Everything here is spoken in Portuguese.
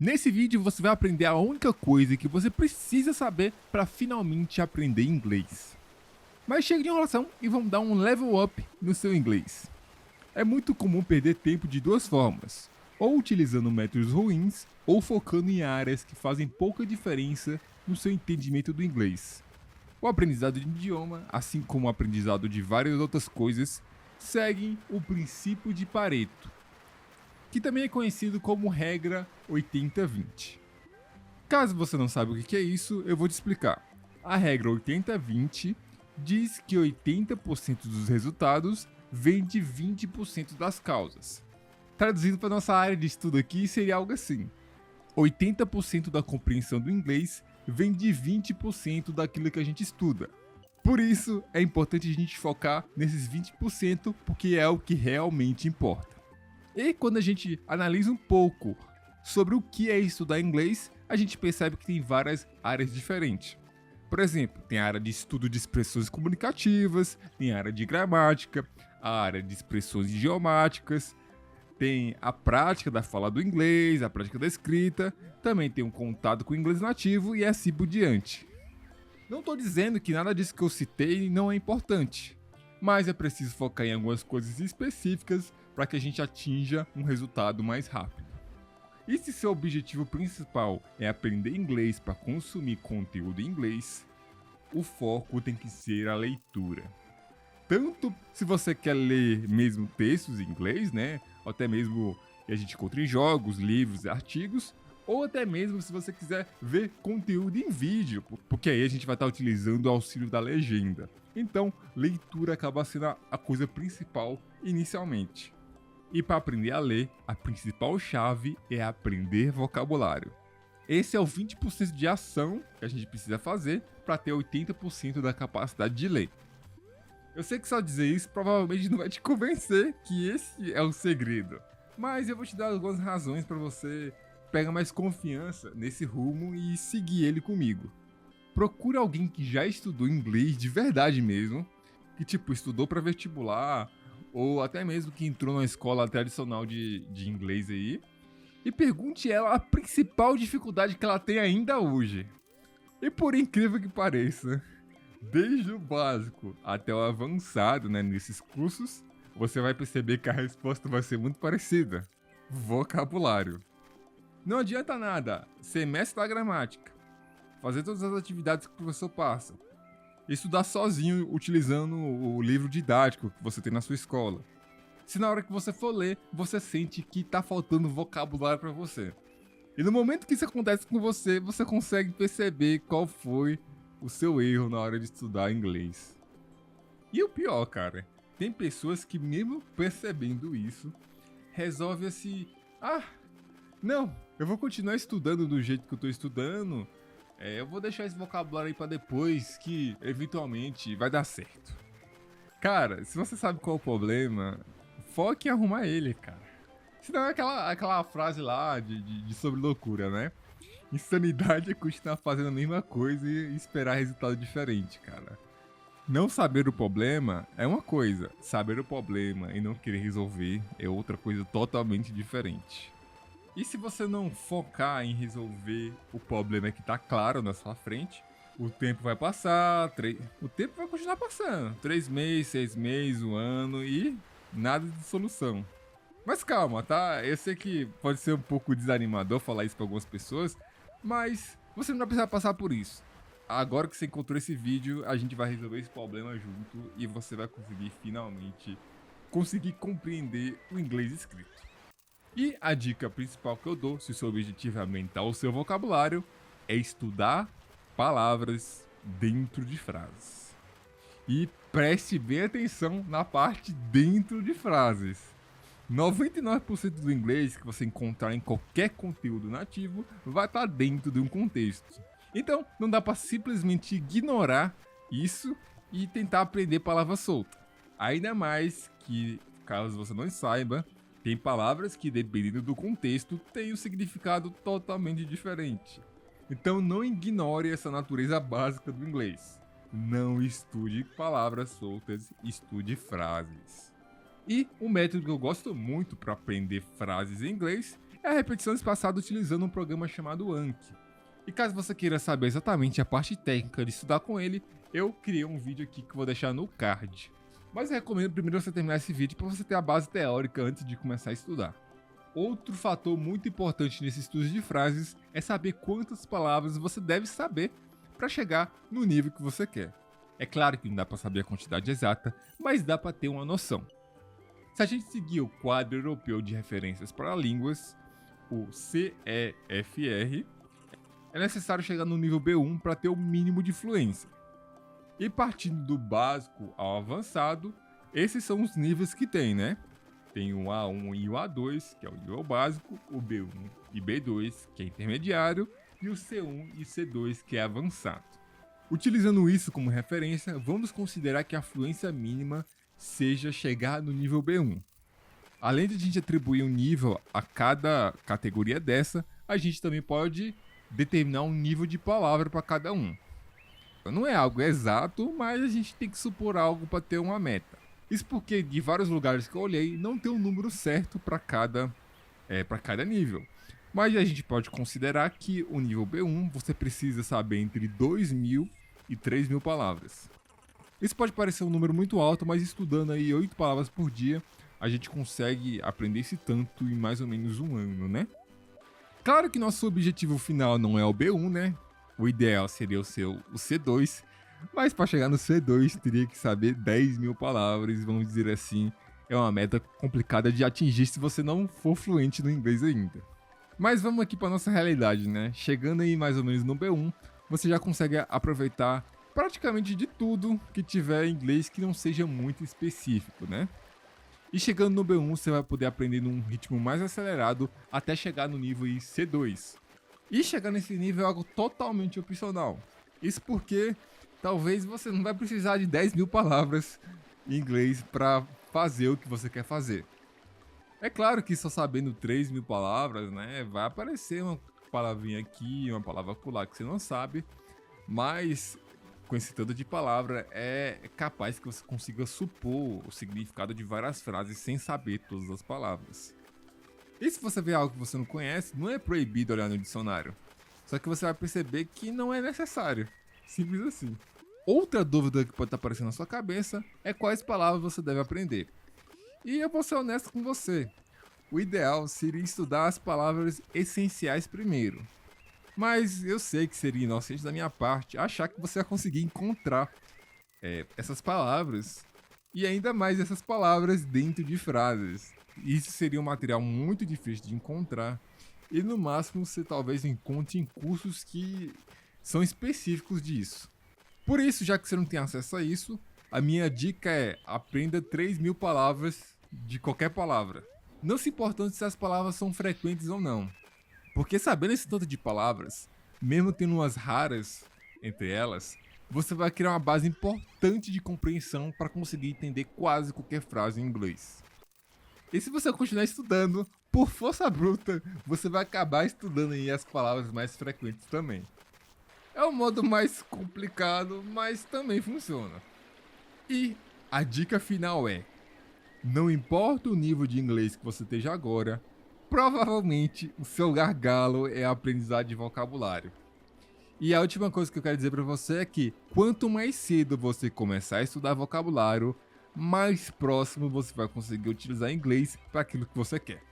Nesse vídeo você vai aprender a única coisa que você precisa saber para finalmente aprender inglês. Mas chega de enrolação e vamos dar um level up no seu inglês. É muito comum perder tempo de duas formas, ou utilizando métodos ruins, ou focando em áreas que fazem pouca diferença no seu entendimento do inglês. O aprendizado de um idioma, assim como o aprendizado de várias outras coisas, seguem o princípio de Pareto, que também é conhecido como regra 80-20. Caso você não saiba o que é isso, eu vou te explicar. A regra 80-20 diz que 80% dos resultados vem de 20% das causas. Traduzindo para nossa área de estudo aqui, seria algo assim: 80% da compreensão do inglês vem de 20% daquilo que a gente estuda. Por isso, é importante a gente focar nesses 20% porque é o que realmente importa. E quando a gente analisa um pouco sobre o que é estudar inglês, a gente percebe que tem várias áreas diferentes. Por exemplo, tem a área de estudo de expressões comunicativas, tem a área de gramática, a área de expressões idiomáticas, tem a prática da fala do inglês, a prática da escrita, também tem um contato com o inglês nativo e assim por diante. Não estou dizendo que nada disso que eu citei não é importante, mas é preciso focar em algumas coisas específicas para que a gente atinja um resultado mais rápido. E se seu objetivo principal é aprender inglês para consumir conteúdo em inglês, o foco tem que ser a leitura. Tanto se você quer ler mesmo textos em inglês, né? Ou até mesmo que a gente encontra em jogos, livros, artigos, ou até mesmo se você quiser ver conteúdo em vídeo, porque aí a gente vai estar utilizando o auxílio da legenda. Então, leitura acaba sendo a coisa principal inicialmente. E para aprender a ler, a principal chave é aprender vocabulário. Esse é o 20% de ação que a gente precisa fazer para ter 80% da capacidade de ler. Eu sei que só dizer isso provavelmente não vai te convencer que esse é o segredo, mas eu vou te dar algumas razões para você pegar mais confiança nesse rumo e seguir ele comigo. Procure alguém que já estudou inglês de verdade mesmo, que tipo estudou para vestibular ou até mesmo que entrou na escola tradicional de inglês aí, e pergunte ela a principal dificuldade que ela tem ainda hoje. E por incrível que pareça, desde o básico até o avançado, né, nesses cursos, você vai perceber que a resposta vai ser muito parecida: vocabulário. Não adianta nada ser mestre da gramática, fazer todas as atividades que o professor passa, estudar sozinho utilizando o livro didático que você tem na sua escola, se na hora que você for ler, você sente que tá faltando vocabulário para você. E no momento que isso acontece com você, você consegue perceber qual foi o seu erro na hora de estudar inglês. E o pior, cara, tem pessoas que mesmo percebendo isso, resolve assim: ah, não, eu vou continuar estudando do jeito que eu tô estudando, eu vou deixar esse vocabulário aí pra depois, que eventualmente vai dar certo. Cara, se você sabe qual é o problema, foque em arrumar ele, cara. Senão é aquela frase lá de sobre loucura, né? Insanidade é continuar fazendo a mesma coisa e esperar resultado diferente, cara. Não saber o problema é uma coisa, saber o problema e não querer resolver é outra coisa totalmente diferente. E se você não focar em resolver o problema que tá claro na sua frente, o tempo vai passar, o tempo vai continuar passando. 3 meses, 6 meses, um ano e nada de solução. Mas calma, tá? Eu sei que pode ser um pouco desanimador falar isso pra algumas pessoas, mas você não vai precisar passar por isso. Agora que você encontrou esse vídeo, a gente vai resolver esse problema junto e você vai conseguir finalmente conseguir compreender o inglês escrito. E a dica principal que eu dou, se o seu objetivo é aumentar o seu vocabulário, é estudar palavras dentro de frases. E preste bem atenção na parte dentro de frases. 99% do inglês que você encontrar em qualquer conteúdo nativo vai estar dentro de um contexto. Então, não dá para simplesmente ignorar isso e tentar aprender palavra solta. Ainda mais que, caso você não saiba, tem palavras que, dependendo do contexto, têm um significado totalmente diferente. Então, não ignore essa natureza básica do inglês. Não estude palavras soltas, estude frases. E um método que eu gosto muito para aprender frases em inglês é a repetição espaçada utilizando um programa chamado Anki. E caso você queira saber exatamente a parte técnica de estudar com ele, eu criei um vídeo aqui que eu vou deixar no card. Mas eu recomendo primeiro você terminar esse vídeo para você ter a base teórica antes de começar a estudar. Outro fator muito importante nesse estudo de frases é saber quantas palavras você deve saber para chegar no nível que você quer. É claro que não dá para saber a quantidade exata, mas dá para ter uma noção. Se a gente seguir o quadro europeu de referências para línguas, o CEFR, é necessário chegar no nível B1 para ter o mínimo de fluência. E partindo do básico ao avançado, esses são os níveis que tem, né? Tem o A1 e o A2, que é o nível básico, o B1 e B2, que é intermediário, e o C1 e C2, que é avançado. Utilizando isso como referência, vamos considerar que a fluência mínima seja chegar no nível B1. Além de a gente atribuir um nível a cada categoria dessa, a gente também pode determinar um nível de palavra para cada um. Não é algo exato, mas a gente tem que supor algo para ter uma meta. Isso porque de vários lugares que eu olhei, não tem um número certo para cada nível. Mas a gente pode considerar que o nível B1 você precisa saber entre 2.000 e 3.000 palavras. Isso pode parecer um número muito alto, mas estudando aí 8 palavras por dia, a gente consegue aprender esse tanto em mais ou menos um ano, né? Claro que nosso objetivo final não é o B1, né? O ideal seria o C2, mas para chegar no C2 teria que saber 10.000 palavras, vamos dizer assim. É uma meta complicada de atingir se você não for fluente no inglês ainda. Mas vamos aqui para nossa realidade, né? Chegando aí mais ou menos no B1, você já consegue aproveitar praticamente de tudo que tiver em inglês que não seja muito específico, né? E chegando no B1, você vai poder aprender num ritmo mais acelerado até chegar no nível C2. E chegar nesse nível é algo totalmente opcional. Isso porque talvez você não vai precisar de 10.000 palavras em inglês para fazer o que você quer fazer. É claro que só sabendo 3.000 palavras, né, vai aparecer uma palavrinha aqui, uma palavra acolá que você não sabe, mas com esse tanto de palavra é capaz que você consiga supor o significado de várias frases sem saber todas as palavras. E se você vê algo que você não conhece, não é proibido olhar no dicionário. Só que você vai perceber que não é necessário. Simples assim. Outra dúvida que pode estar aparecendo na sua cabeça é quais palavras você deve aprender. E eu vou ser honesto com você. O ideal seria estudar as palavras essenciais primeiro. Mas eu sei que seria inocente da minha parte achar que você vai conseguir encontrar essas palavras e ainda mais essas palavras dentro de frases. Isso seria um material muito difícil de encontrar e no máximo você talvez encontre em cursos que são específicos disso. Por isso, já que você não tem acesso a isso, a minha dica é aprenda 3.000 palavras de qualquer palavra. Não se importando se as palavras são frequentes ou não. Porque sabendo esse tanto de palavras, mesmo tendo umas raras entre elas, você vai criar uma base importante de compreensão para conseguir entender quase qualquer frase em inglês. E se você continuar estudando, por força bruta, você vai acabar estudando aí as palavras mais frequentes também. É o modo mais complicado, mas também funciona. E a dica final é: não importa o nível de inglês que você esteja agora, provavelmente o seu gargalo é a aprendizagem de vocabulário. E a última coisa que eu quero dizer para você é que quanto mais cedo você começar a estudar vocabulário, mais próximo você vai conseguir utilizar inglês para aquilo que você quer.